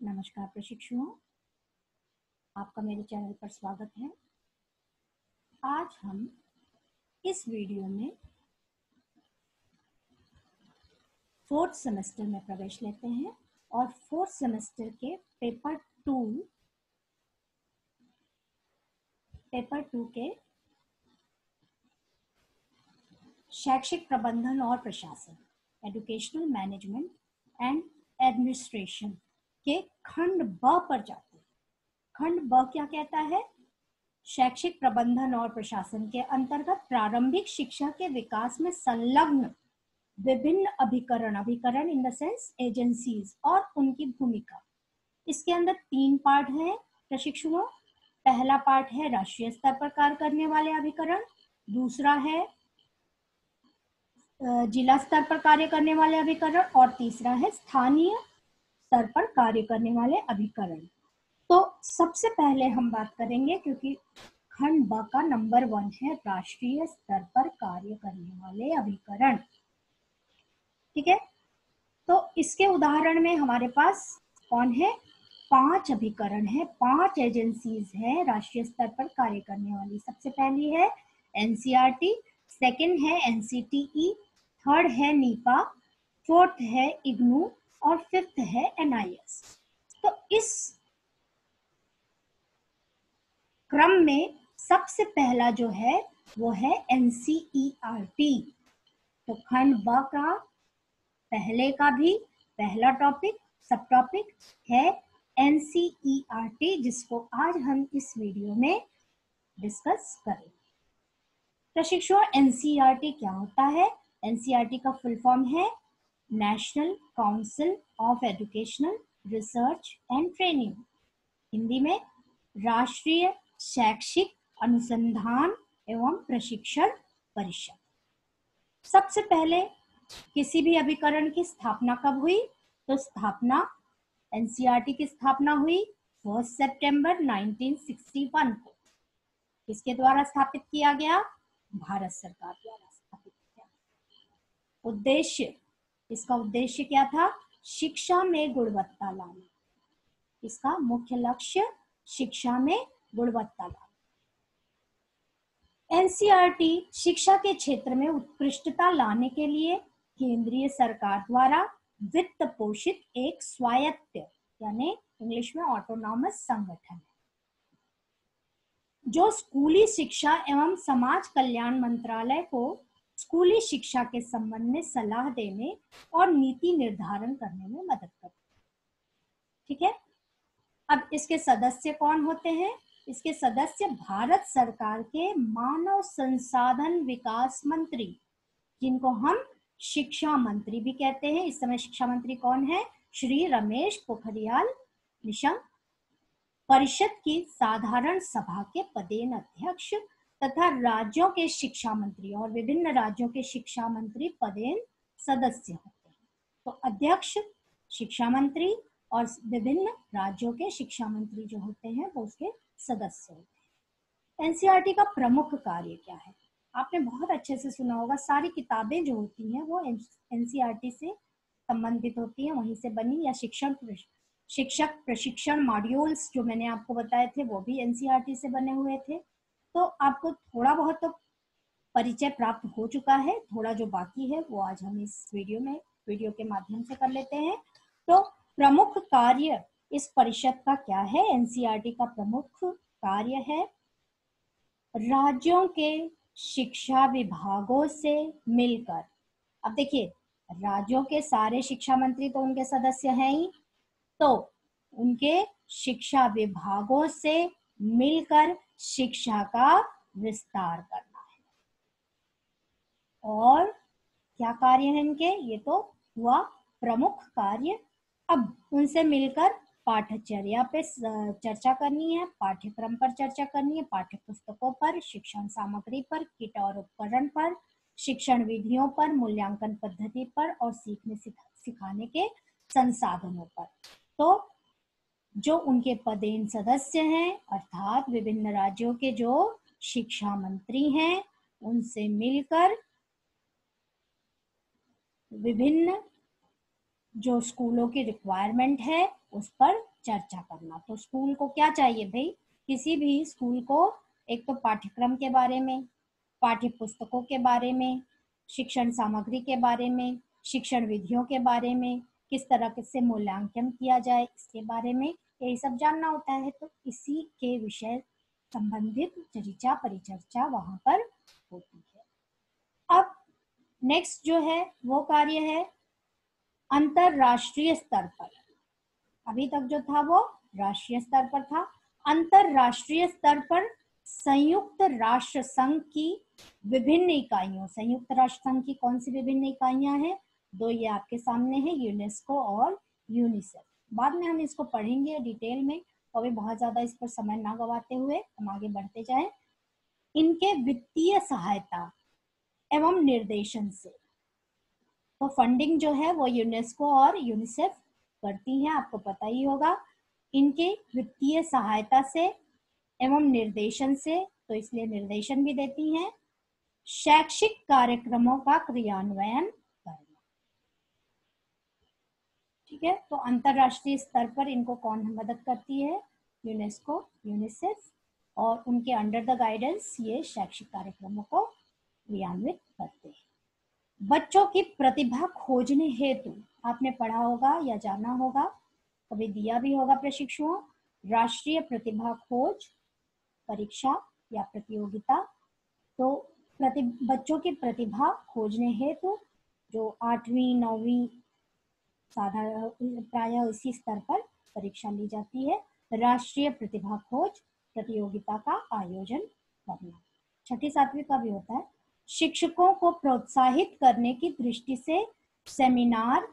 नमस्कार प्रशिक्षुओं, आपका मेरे चैनल पर स्वागत है। आज हम इस वीडियो में 4th सेमेस्टर में प्रवेश लेते हैं और 4th सेमेस्टर के पेपर टू के शैक्षिक प्रबंधन और प्रशासन, एजुकेशनल मैनेजमेंट एंड एडमिनिस्ट्रेशन के खंड ब पर जाते हैं। खंड ब क्या कहता है? शैक्षिक प्रबंधन और प्रशासन के अंतर्गत प्रारंभिक शिक्षा के विकास में संलग्न विभिन्न अभिकरण इन द सेंस एजेंसीज और उनकी भूमिका। इसके अंदर 3 पार्ट है प्रशिक्षुओं। पहला पार्ट है राष्ट्रीय स्तर पर कार्य करने वाले अभिकरण, दूसरा है जिला स्तर पर कार्य करने वाले अभिकरण और तीसरा है स्थानीय स्तर पर कार्य करने वाले अभिकरण। तो सबसे पहले हम बात करेंगे, क्योंकि खंड ब का नंबर 1 है राष्ट्रीय स्तर पर कार्य करने वाले अभिकरण। ठीक है, तो इसके उदाहरण में हमारे पास कौन है? 5 अभिकरण है, 5 एजेंसीज हैं राष्ट्रीय स्तर पर कार्य करने वाली। सबसे पहली है एनसीईआरटी, सेकंड है एनसीटीई, थर्ड है नीपा, फोर्थ है इग्नू और फिफ्थ है एनआईएस। तो इस क्रम में सबसे पहला जो है वो है एनसीईआरटी। तो खंड ब का पहले का भी पहला टॉपिक, सब टॉपिक है एनसीईआरटी, जिसको आज हम इस वीडियो में डिस्कस करेंगे। प्रशिक्षुओं, एनसीईआरटी क्या होता है? एनसीईआरटी का फुल फॉर्म है national council of educational research and training, Hindi में राष्ट्रीय शैक्षिक अनुसंधान एवं प्रशिक्षण परिषद। सबसे पहले किसी भी अभिकरण की स्थापना कब हुई? तो स्थापना एनसीईआरटी की स्थापना हुई 1 सितंबर 1961 को। किसके द्वारा स्थापित किया गया? भारत सरकार द्वारा स्थापित किया। उद्देश्य, इसका उद्देश्य क्या था? शिक्षा में गुणवत्ता लाना। इसका मुख्य लक्ष्य शिक्षा में गुणवत्ता लाना। एनसीईआरटी शिक्षा के क्षेत्र में उत्कृष्टता लाने के लिए केंद्रीय सरकार द्वारा वित्त पोषित एक स्वायत्त यानी इंग्लिश में ऑटोनॉमस संगठन है, जो स्कूली शिक्षा एवं समाज कल्याण मंत्रालय को स्कूली शिक्षा के संबंध में सलाह देने और नीति निर्धारण करने में मदद करता है। ठीक है, अब इसके सदस्य कौन होते हैं? इसके सदस्य भारत सरकार के मानव संसाधन विकास मंत्री, जिनको हम शिक्षा मंत्री भी कहते हैं। इस समय शिक्षा मंत्री कौन है? श्री रमेश पोखरियाल निशंक। परिषद की साधारण सभा के पदेन अध्यक्ष तथा राज्यों के शिक्षा मंत्री और विभिन्न राज्यों के शिक्षा मंत्री पदेन सदस्य होते हैं। तो अध्यक्ष शिक्षा मंत्री और विभिन्न राज्यों के शिक्षा मंत्री जो होते हैं वो उसके सदस्य होते हैं। एनसीईआरटी का प्रमुख कार्य क्या है? आपने बहुत अच्छे से सुना होगा, सारी किताबें जो होती हैं वो एनसीईआरटी से संबंधित होती हैं, वहीं से बनी। या शिक्षक प्रशिक्षण मॉड्यूल्स जो मैंने आपको बताए थे वो भी एनसीईआरटी से बने हुए थे। तो आपको थोड़ा बहुत तो परिचय प्राप्त हो चुका है, थोड़ा जो बाकी है वो आज हम इस वीडियो के माध्यम से कर लेते हैं। तो प्रमुख कार्य इस परिषद का क्या है? एनसीईआरटी का प्रमुख कार्य है राज्यों के शिक्षा विभागों से मिलकर, अब देखिए राज्यों के सारे शिक्षा मंत्री तो उनके सदस्य हैं ही, तो उनके शिक्षा विभागों से मिलकर शिक्षा का विस्तार करना है। और क्या कार्य है इनके? ये तो हुआ प्रमुख कार्य। अब उनसे मिलकर पाठ्यचर्या पे चर्चा करनी है, पाठ्यक्रम पर चर्चा करनी है, पाठ्य पुस्तकों पर, शिक्षण सामग्री पर, किट और उपकरण पर, शिक्षण विधियों पर, मूल्यांकन पद्धति पर और सीखने सिखाने के संसाधनों पर। तो जो उनके पदेन सदस्य हैं अर्थात विभिन्न राज्यों के जो शिक्षा मंत्री हैं, उनसे मिलकर विभिन्न जो स्कूलों की रिक्वायरमेंट है उस पर चर्चा करना। तो स्कूल को क्या चाहिए भाई, किसी भी स्कूल को एक तो पाठ्यक्रम के बारे में, पाठ्य पुस्तकों के बारे में, शिक्षण सामग्री के बारे में, शिक्षण विधियों के बारे में, किस तरह से मूल्यांकन किया जाए इसके बारे में, यही सब जानना होता है। तो इसी के विषय संबंधित चर्चा परिचर्चा वहां पर होती है। अब नेक्स्ट जो है वो कार्य है अंतरराष्ट्रीय स्तर पर। अभी तक जो था वो राष्ट्रीय स्तर पर था। अंतरराष्ट्रीय स्तर पर संयुक्त राष्ट्र संघ की विभिन्न इकाइयों, संयुक्त राष्ट्र संघ की कौन सी विभिन्न इकाइयां हैं, दो ये आपके सामने है, यूनेस्को और यूनिसेफ। बाद में हम इसको पढ़ेंगे डिटेल में, तो अभी बहुत ज्यादा इस पर समय ना गवाते हुए हम आगे बढ़ते जाएं। इनके वित्तीय सहायता एवं निर्देशन से, तो फंडिंग जो है वो यूनेस्को और यूनिसेफ करती हैं, आपको पता ही होगा। इनके वित्तीय सहायता से एवं निर्देशन से, तो इसलिए निर्देशन भी देती हैं, शैक्षिक कार्यक्रमों का क्रियान्वयन करना। ठीक है, तो अंतरराष्ट्रीय स्तर पर इनको कौन मदद करती है, यूनेस्को, यूनिसेफ, और उनके अंडर द गाइडेंस ये शैक्षिक कार्यक्रमों को क्रियान्वित करते हैं। बच्चों की प्रतिभा खोजने हेतु आपने पढ़ा होगा या जाना होगा, कभी दिया भी होगा प्रशिक्षुओं, राष्ट्रीय प्रतिभा खोज परीक्षा या प्रतियोगिता। तो बच्चों की प्रतिभा खोजने हेतु जो 8वीं 9वीं साधारण प्रायः इसी स्तर पर परीक्षा ली जाती है, राष्ट्रीय प्रतिभा खोज प्रतियोगिता का आयोजन करना। 6ठी 7वीं का भी होता है। शिक्षकों को प्रोत्साहित करने की दृष्टि से सेमिनार,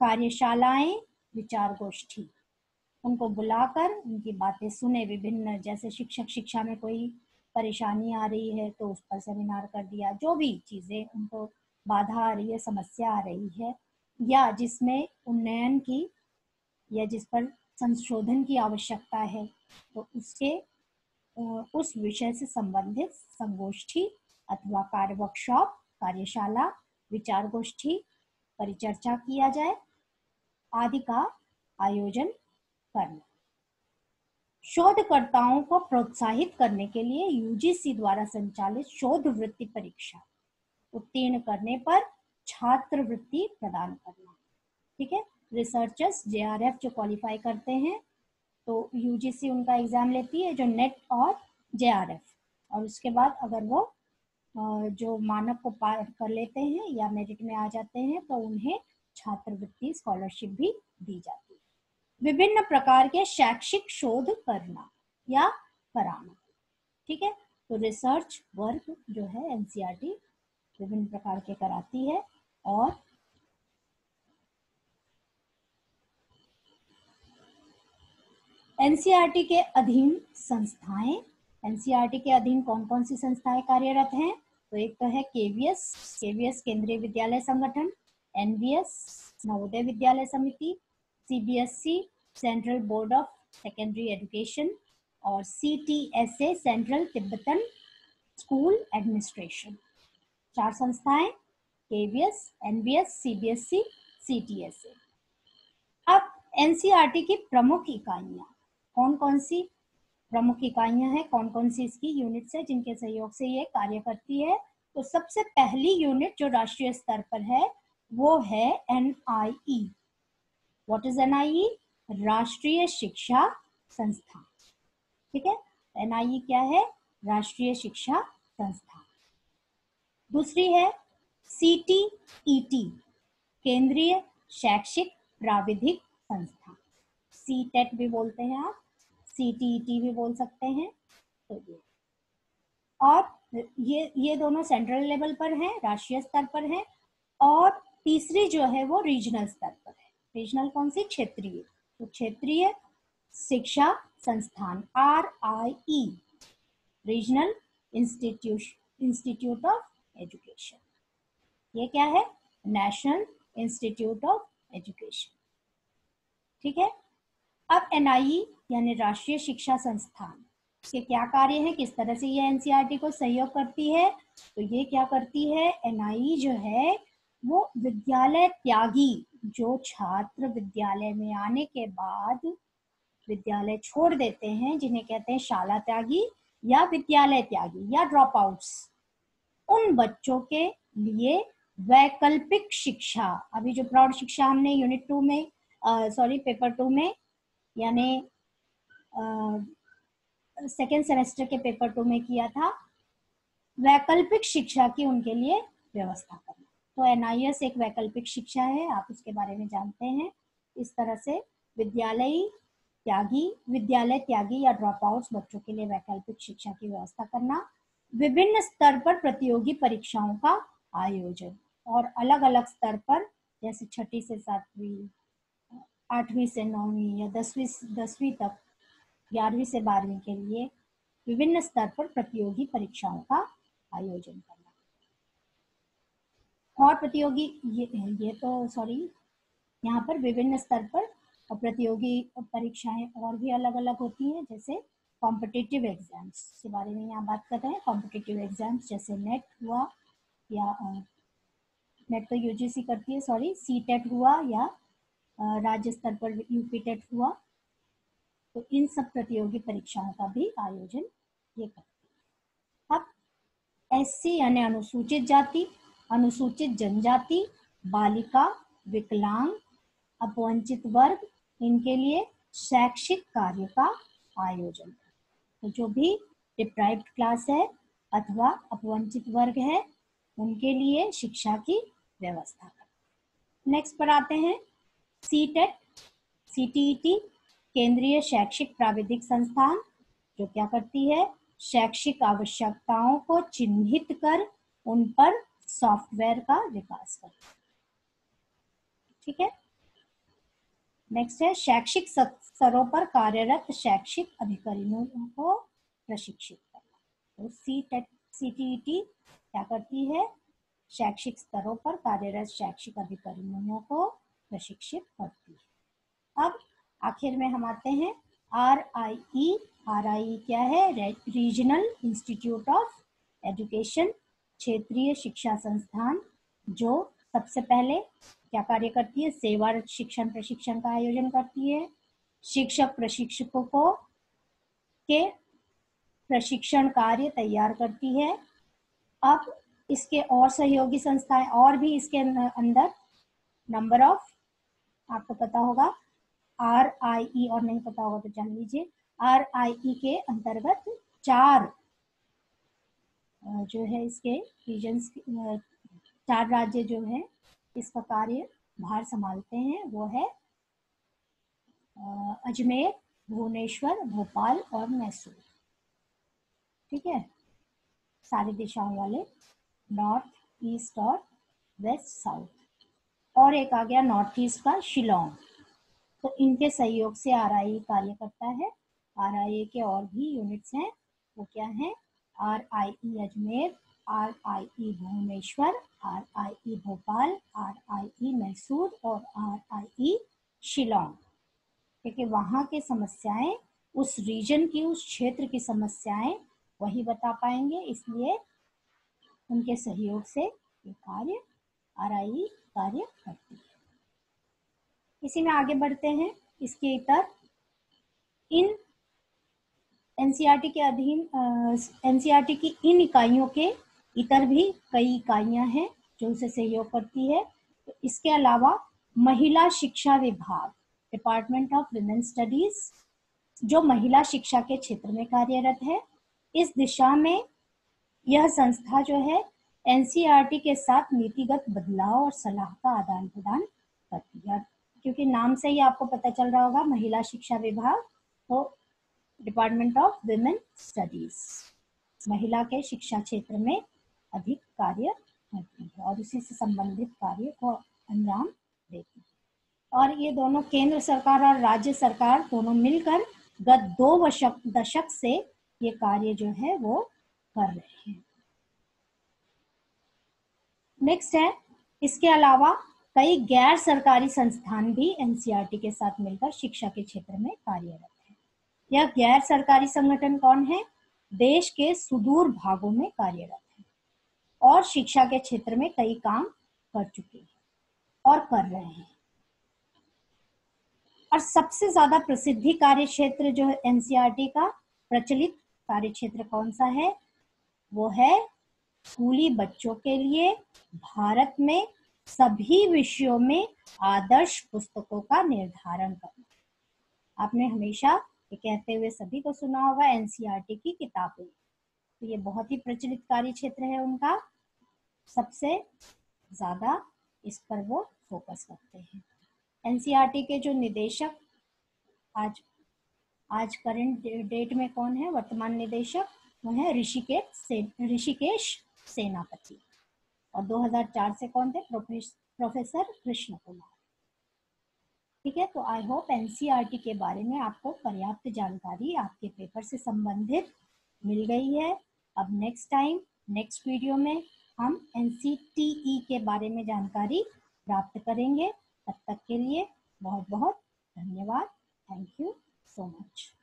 कार्यशालाएं, विचार गोष्ठी, उनको बुलाकर उनकी बातें सुने, विभिन्न, जैसे शिक्षक शिक्षा में कोई परेशानी आ रही है तो उस पर सेमिनार कर दिया, जो भी चीजें उनको बाधा आ रही है, समस्या आ रही है, या जिसमें उन्नयन की या जिस पर संशोधन की आवश्यकता है, तो उसके उस विषय से संबंधित संगोष्ठी अथवा कार्य वर्कशॉप, कार्यशाला, विचार गोष्ठी, परिचर्चा किया जाए आदि का आयोजन करना। शोधकर्ताओं को प्रोत्साहित करने के लिए यूजीसी द्वारा संचालित शोध वृत्ति परीक्षा उत्तीर्ण करने पर छात्रवृत्ति प्रदान करना। ठीक है, रिसर्चर्स जेआरएफ जो क्वालिफाई करते हैं तो यूजीसी उनका एग्जाम लेती है, जो नेट और जेआरएफ, और उसके बाद अगर वो जो मानक को पार कर लेते हैं या मेरिट में आ जाते हैं तो उन्हें छात्रवृत्ति स्कॉलरशिप भी दी जाती है। विभिन्न प्रकार के शैक्षिक शोध करना या कराना। ठीक है, तो रिसर्च वर्क जो है एनसीईआरटी विभिन्न प्रकार के कराती है। और एनसीईआरटी के अधीन संस्थाएं, एनसीईआरटी के अधीन कौन कौन सी संस्थाएं कार्यरत हैं, तो एक तो है केवीएस केंद्रीय विद्यालय संगठन, एनवीएस नवोदय विद्यालय समिति, CBSE central board of secondary education, और सीटीएसए सेंट्रल तिब्बतन स्कूल एडमिनिस्ट्रेशन। 4 संस्थाएं, केवीएस, एनवीएस, सीबीएसई, सीटीएसए। अब एनसीईआरटी की प्रमुख इकाइयां कौन कौन सी प्रमुख इकाइयां हैं, कौन कौन सी इसकी यूनिट्स है जिनके सहयोग से ये कार्य करती है। तो सबसे पहली यूनिट जो राष्ट्रीय स्तर पर है वो है एनआईई। What is एनआईई? राष्ट्रीय शिक्षा संस्थान। ठीक है, एनआईई क्या है? राष्ट्रीय शिक्षा संस्थान। दूसरी है सीटीईटी, केंद्रीय शैक्षिक प्राविधिक संस्थान, सीटेट भी बोलते हैं आप, सीटीईटी भी बोल सकते हैं। तो और ये दोनों सेंट्रल लेवल पर हैं, राष्ट्रीय स्तर पर हैं। और तीसरी जो है वो रीजनल स्तर पर है। रीजनल कौन सी? क्षेत्रीय। तो क्षेत्रीय शिक्षा संस्थान, RIE, regional institute of education. ये क्या है? National institute of education. ठीक है, अब एनआईई यानी राष्ट्रीय शिक्षा संस्थान के क्या कार्य है, किस तरह से ये एनसीईआरटी को सहयोग करती है? तो ये क्या करती है, एनआईई जो है वो विद्यालय त्यागी, जो छात्र विद्यालय में आने के बाद विद्यालय छोड़ देते हैं, जिन्हें कहते हैं शाला त्यागी या विद्यालय त्यागी या ड्रॉप आउट्स, उन बच्चों के लिए वैकल्पिक शिक्षा, अभी जो प्रौढ़ शिक्षा हमने यूनिट 2 में पेपर 2 में यानी सेकेंड सेमेस्टर के पेपर 2 में किया था, वैकल्पिक शिक्षा की उनके लिए व्यवस्था करना। तो NIS एक वैकल्पिक शिक्षा है, आप उसके बारे में जानते हैं। इस तरह से विद्यालय त्यागी या ड्रॉप आउट्स बच्चों के लिए वैकल्पिक शिक्षा की व्यवस्था करना, विभिन्न स्तर पर प्रतियोगी परीक्षाओं का आयोजन, और अलग अलग स्तर पर जैसे 6ठी से 7वीं, 8वीं से 9वीं या 10वीं तक, 11वीं से 12वीं के लिए विभिन्न स्तर पर प्रतियोगी परीक्षाओं का आयोजन करना। और प्रतियोगी यहाँ पर विभिन्न स्तर पर प्रतियोगी परीक्षाएं और भी अलग अलग होती हैं, जैसे कॉम्पिटिटिव एग्जाम्स के बारे में यहाँ बात कर रहे हैं। कॉम्पिटिटिव एग्जाम्स जैसे नेट हुआ, या नेट तो UGC करती है, CTET हुआ, या राज्य स्तर पर UP TET हुआ, तो इन सब प्रतियोगी परीक्षाओं का भी आयोजन ये करती है। अब SC यानी अनुसूचित जाति, अनुसूचित जनजाति, बालिका, विकलांग, अपवंचित वर्ग, इनके लिए शैक्षिक कार्य का आयोजन। तो जो भी डिप्राइव्ड क्लास है अथवा अपवंचित वर्ग है, उनके लिए शिक्षा की व्यवस्था। नेक्स्ट पर आते हैं CTET, CTET, केंद्रीय शैक्षिक प्राविधिक संस्थान, जो क्या करती है, शैक्षिक आवश्यकताओं को चिन्हित कर उन पर सॉफ्टवेयर का विकास करती है। ठीक है। नेक्स्ट है शैक्षिक स्तरों पर कार्यरत शैक्षिक अधिकारियों को प्रशिक्षित करना। तो CTET क्या करती है, शैक्षिक स्तरों पर कार्यरत शैक्षिक अधिकारियों को प्रशिक्षित करती है। अब आखिर में हम आते हैं RIE। RIE क्या है, रीजनल इंस्टीट्यूट ऑफ एजुकेशन, क्षेत्रीय शिक्षा संस्थान, जो सबसे पहले क्या कार्य करती है, सेवा शिक्षण प्रशिक्षण का आयोजन करती है, शिक्षक प्रशिक्षकों को के प्रशिक्षण कार्य तैयार करती है। अब इसके और सहयोगी संस्थाएं और भी इसके अंदर नंबर ऑफ, आपको पता होगा RIE, और नहीं पता होगा तो जान लीजिए, RIE के अंतर्गत 4 जो है इसके रीजन्स, 4 राज्य जो है इसका कार्य भार संभालते हैं, वो है अजमेर, भुवनेश्वर, भोपाल और मैसूर। ठीक है, सारी दिशाओं वाले, नॉर्थ, ईस्ट और वेस्ट, साउथ। और एक आ गया नॉर्थ ईस्ट का शिलोंग। तो इनके सहयोग से RIE कार्य करता है। RIE के और भी यूनिट्स हैं, वो क्या हैं, RIE Ajmer, RIE Bhubaneswar, RIE Bhopal, RIE Mysore और RIE शिलोंग। क्योंकि वहाँ की समस्याएं, उस रीजन की, उस क्षेत्र की समस्याएं वही बता पाएंगे, इसलिए उनके सहयोग से ये कार्य RIE कार्य करती है। इसी में आगे बढ़ते हैं। इसके इतर इन NCERT के अधीन NCERT की इन इकाइयों के इतर भी कई इकाइयां हैं जो उसे सहयोग करती है। तो इसके अलावा महिला शिक्षा विभाग, डिपार्टमेंट ऑफ वुमेन स्टडीज, जो महिला शिक्षा के क्षेत्र में कार्यरत है। इस दिशा में यह संस्था जो है NCERT के साथ नीतिगत बदलाव और सलाह का आदान प्रदान करती है। क्योंकि नाम से ही आपको पता चल रहा होगा, महिला शिक्षा विभाग, तो डिपार्टमेंट ऑफ वुमेन स्टडीज महिला के शिक्षा क्षेत्र में अधिक कार्य करती है और उसी से संबंधित कार्य को अंजाम देती है। और ये दोनों, केंद्र सरकार और राज्य सरकार दोनों मिलकर गत 2 दशक से ये कार्य जो है वो कर रहे हैं। नेक्स्ट है, इसके अलावा कई गैर सरकारी संस्थान भी NCERT के साथ मिलकर शिक्षा के क्षेत्र में कार्यरत है। यह गैर सरकारी संगठन कौन है, देश के सुदूर भागों में कार्यरत है और शिक्षा के क्षेत्र में कई काम कर चुके हैं और कर रहे हैं। और सबसे ज्यादा प्रसिद्धि कार्य क्षेत्र जो है एनसीईआरटी का प्रचलित कार्य क्षेत्र कौन सा है, वो है स्कूली बच्चों के लिए भारत में सभी विषयों में आदर्श पुस्तकों का निर्धारण करना। आपने हमेशा ये कहते हुए सभी को सुना होगा एनसीईआरटी की किताबें, तो ये बहुत ही प्रचलित कार्य क्षेत्र है उनका, सबसे ज्यादा इस पर वो फोकस करते हैं। एनसीईआरटी के जो निदेशक आज करंट डेट में कौन है, वर्तमान निदेशक, वो है ऋषिकेश सेनापति। और 2004 से कौन थे, प्रोफेसर कृष्ण कुमार। ठीक है, तो आई होप एनसीईआरटी के बारे में आपको पर्याप्त जानकारी आपके पेपर से संबंधित मिल गई है। अब नेक्स्ट वीडियो में हम एनसीटीई के बारे में जानकारी प्राप्त करेंगे। तब तक के लिए बहुत बहुत धन्यवाद। Thank you so much.